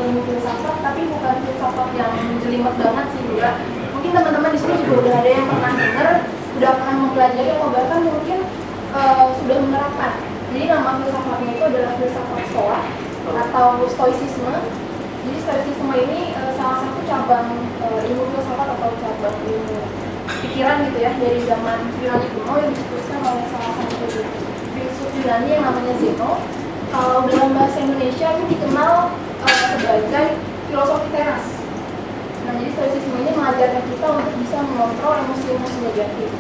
ilmu filsafat, tapi bukan filsafat yang jelimet banget sih juga. Mungkin teman-teman di sini juga udah ada yang pernah dengar, udah pernah mempelajari atau bahkan mungkin sudah menerapkan. Jadi nama filsafatnya itu adalah filsafat Stoa atau Stoicisme. Jadi Stoicisme ini salah satu cabang ilmu filsafat atau cabang ilmu pikiran gitu ya, dari zaman Yunani kuno yang dicetuskan oleh salah satu filsuf Yunani yang namanya Zeno. Kalau dalam bahasa Indonesia itu dikenal sebagai filosofi teras. Nah, jadi Stoicisme ini mengajarkan kita untuk bisa mengontrol emosi-emosi negatif.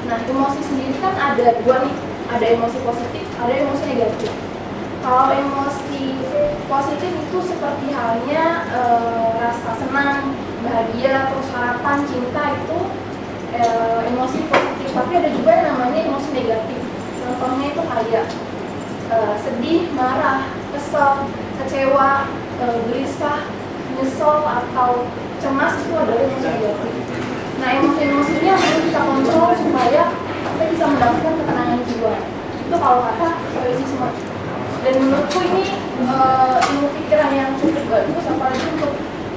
Nah, emosi sendiri kan ada dua nih, ada emosi positif, ada emosi negatif. Kalau emosi positif itu seperti halnya rasa senang, bahagia, terus harapan, cinta itu emosi positif. Tapi ada juga yang namanya emosi negatif. Contohnya itu kayak sedih, marah, kesel, kecewa, gelisah, nyesel, atau cemas itu adalah emosi negatif. Nah, emosi-emosinya perlu kita kontrol supaya kita bisa mendapatkan ketenangan jiwa. Itu kalau kata Stoicisme. Dan menurutku ini ilmu pikiran yang cukup bagus, apalagi untuk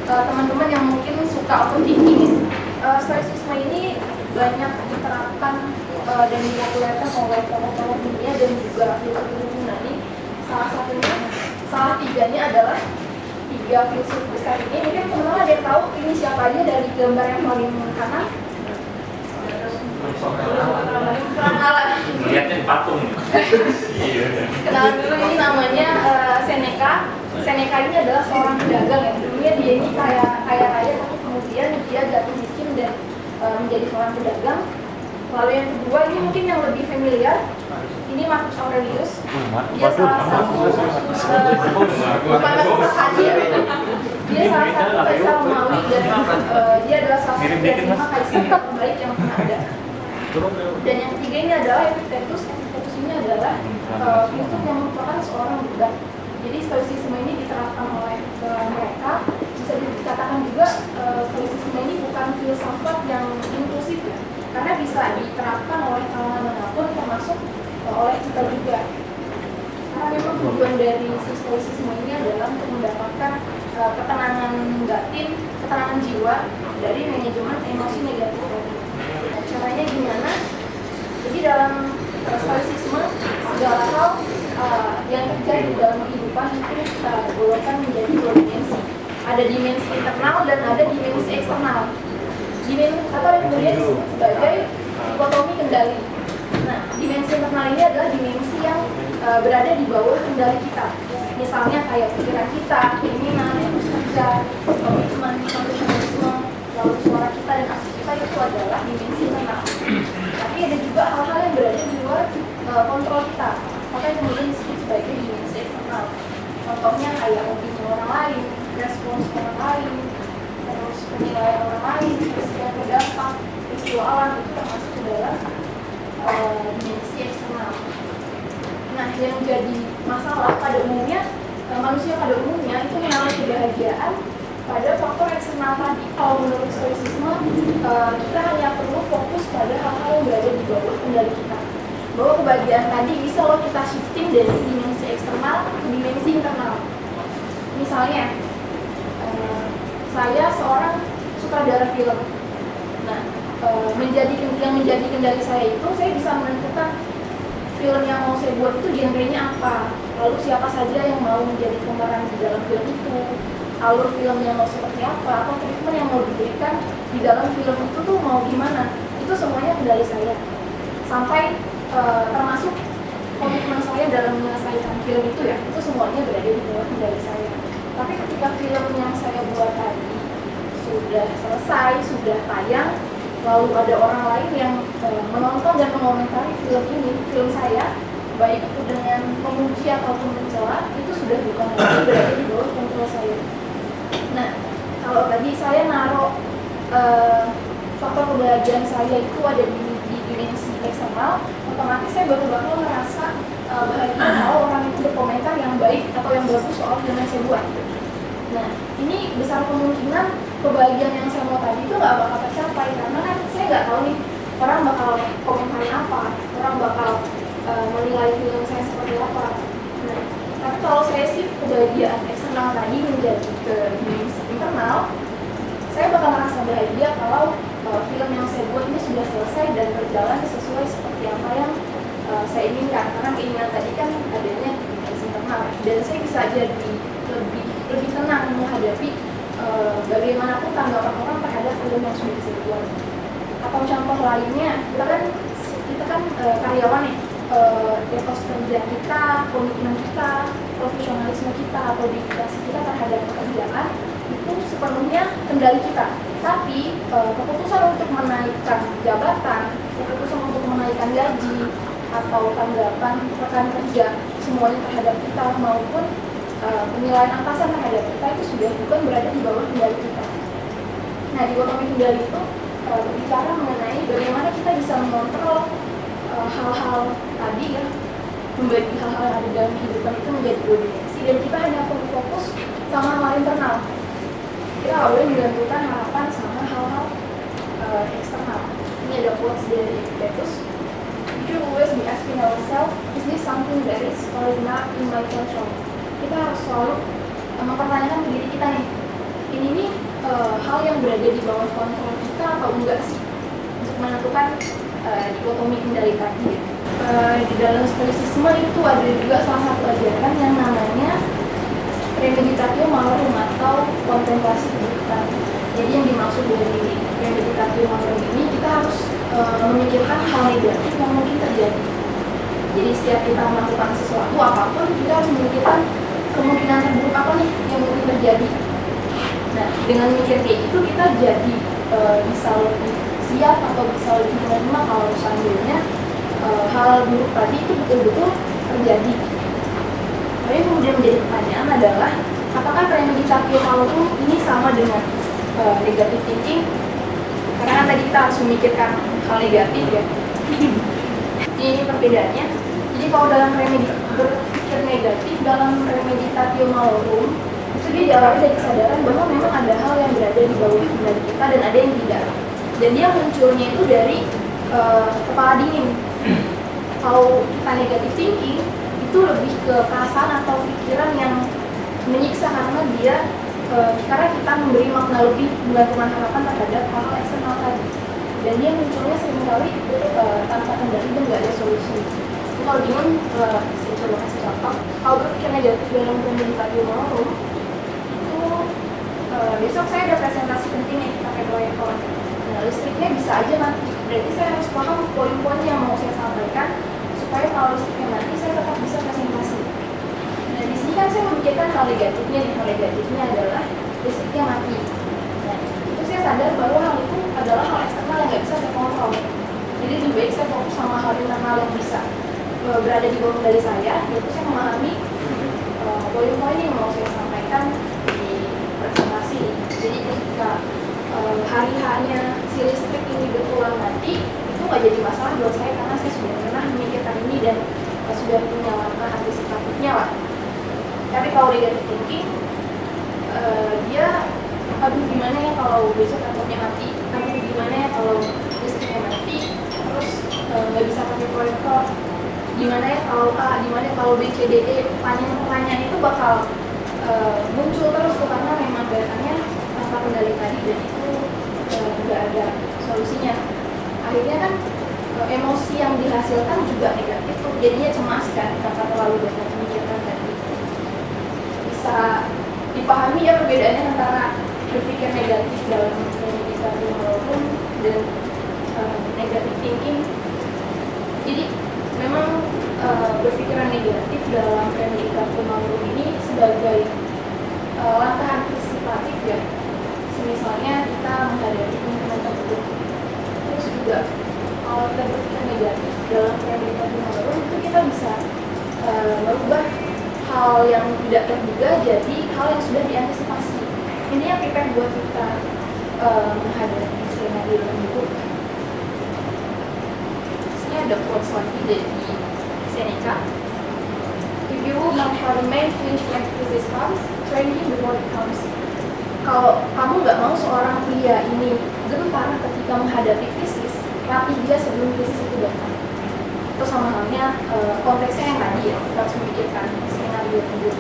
teman-teman yang mungkin suka overthinking. Stoicisme ini banyak diterapkan dan dipopulerkan oleh tokoh-tokoh dunia dan juga filsuf Yunani. Salah tiganya adalah tiga filsuf besar ini. Mungkin teman-teman ada yang tahu ini siapa aja dari gambar yang paling kanan? Lihatnya di patung. Kenalan dulu, ini namanya Seneca. Seneca ini adalah seorang pedagang ya. Dulunya dia ini kaya raya, tapi kemudian dia jatuh miskin dan menjadi seorang pedagang. Lalu yang kedua ini mungkin yang lebih familiar. Ini Marcus Aurelius. Dia salah satu bukan hadir. Dia salah satu kaisar Romawi dan dia adalah salah satu dari 5 kaisar terbaik yang pernah ada. Dan yang ketiga ini adalah Epictetus. Epictetus ini adalah filsuf yang merupakan seorang Buddha. Jadi Stoicisme ini diterapkan oleh mereka. Bisa dikatakan juga Stoicisme ini bukan filsafat yang inklusif ya, karena bisa diterapkan oleh kalangan manapun, termasuk oleh kita juga. Karena memang tujuan dari Stoicisme ini adalah untuk mendapatkan ketenangan batin, ketenangan jiwa dari manajemen emosi negatif tadi. Nah, caranya gimana? Jadi dalam Stoicisme segala hal yang terjadi dalam kehidupan itu kita golongkan menjadi dua dimensi. Ada dimensi internal dan ada dimensi eksternal. Dimensi atau yang kemudian disebut sebagai dikotomi kendali. Nah, dimensi internal ini adalah dimensi yang berada di bawah kendali kita. Misalnya kayak pikiran kita, keinginan, etos kerja, komitmen, profesionalisme, lalu suara kita dan aksi kita itu adalah dimensi internal. Tapi ada juga hal-hal yang berada di luar kontrol kita, maka yang kemudian disebut sebagai dimensi eksternal. Contohnya kayak opini orang lain, respons orang lain, terus penilaian orang lain, peristiwa berdampak, peristiwa alam itu termasuk ke dalam dimensi eksternal. Nah, yang jadi masalah pada umumnya, manusia pada umumnya itu mengalami kebahagiaan pada faktor eksternal tadi. Kalau menurut Stoicisme, kita hanya perlu fokus pada hal-hal yang berada di bawah kendali kita. Bahwa kebahagiaan tadi bisa loh kita shifting dari dimensi eksternal ke dimensi internal. Misalnya, saya seorang sutradara film. Nah, yang menjadi kendali saya itu, saya bisa menentukan film yang mau saya buat itu genrenya apa, lalu siapa saja yang mau menjadi pemeran di dalam film itu, alur filmnya mau seperti apa, atau treatment yang mau diberikan di dalam film itu tuh mau gimana. Itu semuanya kendali saya. Sampai termasuk komitmen saya dalam menyelesaikan film itu ya, itu semuanya berada di bawah kendali saya. Tapi ketika film yang saya buat tadi sudah selesai, sudah tayang, lalu ada orang lain yang menonton dan mengomentari film ini, film saya, baik itu dengan memuji ataupun mencela, itu sudah bukan lagi berada di bawah kontrol saya. Nah, kalau tadi saya naruh faktor kebahagiaan saya itu ada di dimensi eksternal, otomatis saya bakal merasa bahagia kalau orang itu berkomentar yang baik atau yang bagus soal film yang saya buat. Nah, ini besar kemungkinan kebahagiaan yang saya mau tadi itu nggak bakal tercapai, karena kan saya nggak tahu nih orang bakal komentarin apa, orang bakal menilai film saya seperti apa. Nah, tapi kalau saya sih kebahagiaan eksternal tadi menjadi saya inginkan, karena keinginan tadi kan adanya internal, dan saya bisa jadi lebih tenang menghadapi bagaimanapun tanggapan orang terhadap film yang sudah saya buat. Atau contoh lainnya, kita kan karyawan nih, etos kerja kita, komitmen kita, profesionalisme kita, atau dedikasi kita terhadap pekerjaan itu sepenuhnya kendali kita. Tapi keputusan untuk menaikkan jabatan, keputusan untuk menaikkan gaji, atau tanggapan rekan kerja semuanya terhadap kita maupun penilaian atasan terhadap kita itu sudah bukan berada di bawah kendali kita. Nah, dikotomi kendali itu berbicara mengenai bagaimana kita bisa mengontrol hal-hal tadi ya, membagi hal-hal yang ada dalam kehidupan itu menjadi dua dimensi, dan kita hanya perlu fokus sama hal internal. Kita nggak boleh menggantungkan harapan sama hal-hal eksternal. Ini ada quotes dari Epictetus. We should always be asking ourselves, is this something that is or is not in my control? Kita harus selalu mempertanyakan ke diri kita nih, ini nih hal yang berada di bawah kontrol kita atau enggak sih, untuk menentukan dikotomi kendali tadi. Di dalam stoicisme itu ada juga salah satu ajaran yang namanya premeditatio malorum atau kontemplasi kebutuhan. Jadi yang dimaksud dari premeditatio malorum ini, kita harus memikirkan hal negatif yang mungkin terjadi. Jadi setiap kita melakukan sesuatu apapun, kita harus memikirkan kemungkinan terburuk apa nih yang mungkin terjadi. Nah, dengan mikir kayak itu kita jadi bisa lebih siap atau bisa lebih menerima kalau seandainya hal buruk tadi itu betul-betul terjadi. Tapi kemudian menjadi pertanyaan adalah, apakah premeditatio malorum ini sama dengan negative thinking? Karena kan tadi kita harus memikirkan hal negatif ya. Ini perbedaannya. Jadi kalau dalam berpikir negatif, dalam premeditatio malorum itu dia diawali dari kesadaran bahwa memang ada hal yang berada di bawah kendali kita dan ada yang tidak. Dan dia munculnya itu dari kepala dingin. Kalau kita negative thinking itu lebih ke perasaan atau pikiran yang menyiksa karena kita memberi makna lebih, menggantungkan harapan terhadap hal eksternal tadi. Dan dia munculnya seringkali tanpa kendali dan nggak ada solusi. Kalau bingung, saya coba kasih contoh. Kalau berpikir negatif dalam premeditatio malorum itu besok saya ada presentasi penting nih pakai PowerPoint. Nah, listriknya bisa aja mati. Berarti saya harus paham poin-poin yang mau saya sampaikan supaya kalau listriknya mati saya tetap bisa presentasi. Nah, di sini kan saya memikirkan hal negatifnya. Hal negatifnya adalah listriknya mati. Nah, itu saya sadar bahwa hal itu adalah hal eksternal yang nggak bisa saya kontrol. Jadi lebih baik saya fokus sama hal internal yang bisa berada di bawah kendali saya, yaitu saya memahami poin-poin yang mau saya sampaikan di presentasi. Jadi ketika hari-harinya si listrik ini betulan mati, itu nggak jadi masalah buat saya karena saya sudah pernah memikirkan ini dan sudah punya langkah antisipatifnya lah. Tapi kalau negative thinking, dia aduh gimana ya kalau besok laptopnya mati, aduh gimana ya kalau listriknya mati, terus nggak bisa pakai proyektor, gimana ya kalau A, gimana ya kalau B, C, D, E, pertanyaan itu bakal muncul terus tuh, karena memang datangnya tanpa kendali tadi dan itu nggak ada solusinya. Akhirnya kan emosi yang dihasilkan juga negatif tuh, jadinya cemas kan karena terlalu banyak memikirkan tadi. Bisa dipahami ya perbedaannya antara berpikir negatif dalam premeditatio malorum dan negative thinking. Jadi memang berpikiran negatif dalam premeditatio malorum ini sebagai langkah antisipatif ya. Misalnya kita menghadapi kemungkinan terburuk. Terus juga kalau kita berpikir negatif dalam premeditatio malorum itu kita bisa merubah hal yang tidak terduga jadi hal yang sudah diantisipasi. Ini yang prepare buat kita menghadapi skenario yang buruk. Ini ada quotes lagi dari Seneca. If you will not have a man flinch when crisis comes, train him before it comes. Kalau kamu nggak mau seorang pria ini gentar ketika menghadapi krisis, latih dia sebelum krisis itu datang. Itu sama halnya konteksnya yang tadi ya, kita harus memikirkan skenario yang buruk.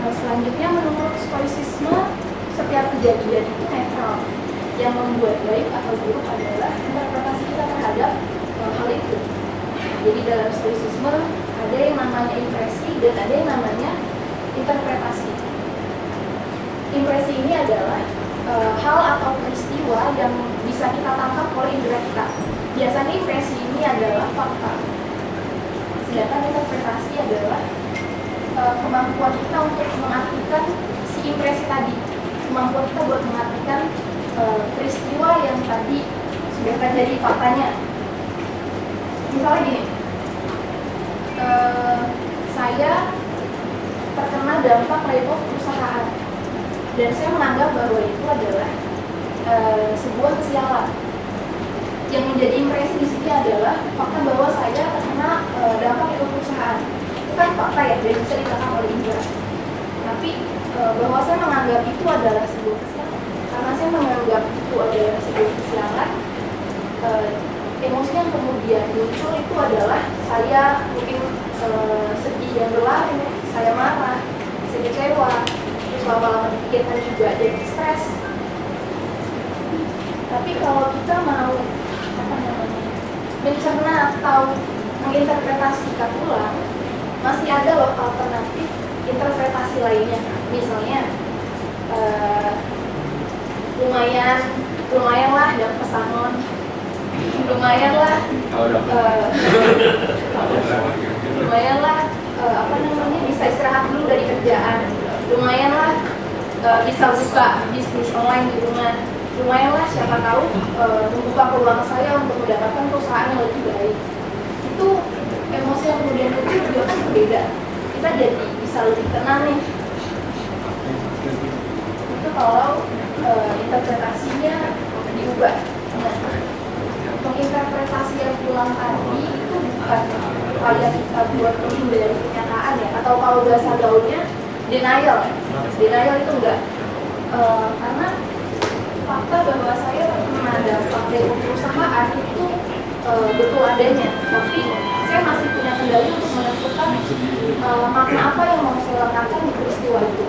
Selanjutnya menurut stoicisme, setiap kejadian itu netral. yang membuat baik atau buruk adalah interpretasi kita terhadap hal itu. Jadi dalam stoicisme ada yang namanya impresi dan ada yang namanya interpretasi. Impresi ini adalah hal atau peristiwa yang bisa kita tangkap oleh indera kita. Biasanya impresi ini adalah fakta. Sedangkan interpretasi adalah kemampuan kita untuk mengartikan si impresi tadi, kemampuan kita buat mengartikan peristiwa yang tadi sudah terjadi faktanya. Misalnya gini, saya terkena dampak layoff perusahaan dan saya menganggap bahwa itu adalah sebuah kesialan. Yang menjadi impresi di sini adalah fakta bahwa saya terkena dampak layoff perusahaan. Itu kan fakta ya, jadi bisa ditangkap oleh indera. Tapi bahwa saya menganggap itu adalah sebuah kesialan, karena saya menganggap itu adalah sebuah kesialan, emosi yang kemudian muncul itu adalah saya mungkin sedih dan berlarut, saya marah, saya kecewa, terus lama-lama dipikirkan juga jadi stres. Tapi kalau kita mau mencerna atau menginterpretasikan ulang, masih ada loh alternatif interpretasi lainnya. Misalnya lumayan lah dapat pesangon, lumayan lah bisa istirahat dulu dari kerjaan, lumayan lah bisa buka bisnis online di rumah, lumayan lah siapa tahu membuka peluang saya untuk mendapatkan perusahaan yang lebih baik. Itu emosi yang kemudian muncul juga kan berbeda. Kita jadi bisa lebih tenang nih. Itu kalau interpretasinya diubah. Nah, menginterpretasi yang ulang tadi itu bukan upaya kita buat menghindari kenyataan ya, atau kalau bahasa gaulnya denial. Denial itu enggak, karena fakta bahwa saya terkena dampak dari perusahaan itu betul adanya, tapi saya masih punya kendali untuk menentukan makna apa yang mau saya letakkan di peristiwa itu.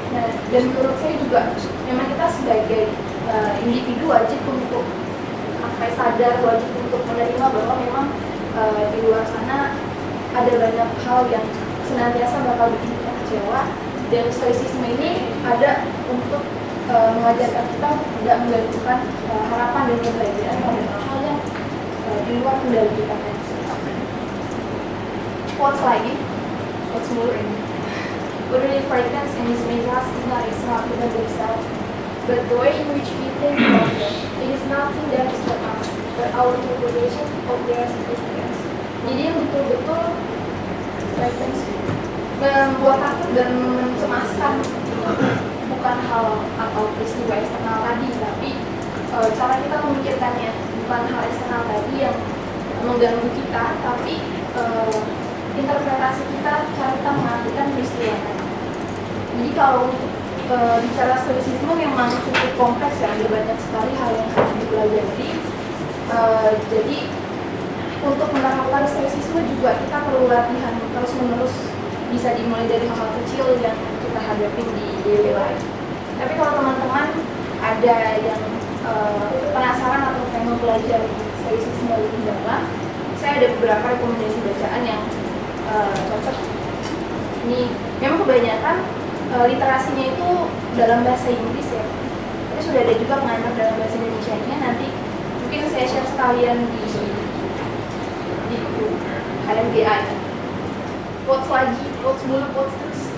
Nah, dan menurut saya juga memang kita sebagai individu wajib untuk sadar, wajib untuk menerima bahwa memang di luar sana ada banyak hal yang senantiasa bakal bikin kita kecewa, dan stoicisme ini ada untuk mengajarkan kita tidak menggantungkan harapan dan kebahagiaan pada hal yang di luar kendali kita. Quotes lagi, quotes mulu ini. What really frightens and dismays us is not even themselves, but the way in which we think about them. It is nothing that is for us, but our interpretation of their significance. Jadi yang betul-betul frightens, membuat takut dan mencemaskan bukan hal atau peristiwa eksternal tadi, tapi cara kita memikirkannya, bukan hal eksternal tadi yang mengganggu kita, tapi interpretasi kita, cara kita mengartikan peristiwa tadi. Jadi kalau bicara stoicisme memang cukup kompleks ya, ada banyak sekali hal yang harus dipelajari. Jadi untuk menerapkan stoicisme juga kita perlu latihan terus-menerus, bisa dimulai dari hal kecil yang kita hadapi di daily life. Tapi kalau teman-teman ada yang penasaran atau pengen mempelajari stoicisme lebih dalam, saya ada beberapa rekomendasi bacaan yang cocok. Ini memang kebanyakan literasinya itu dalam bahasa Inggris ya, tapi sudah ada juga pengantar dalam bahasa Indonesia-nya. Nanti mungkin saya share sekalian di buku HMGA. Quotes lagi, quotes mulu, quotes terus.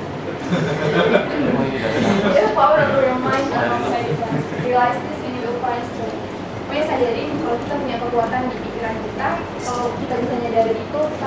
The power of your mind and outside it. Realize this and you will find strength. Pokoknya sadarin kalau kita punya kekuatan di pikiran kita, kalau kita bisa nyadarin itu, kita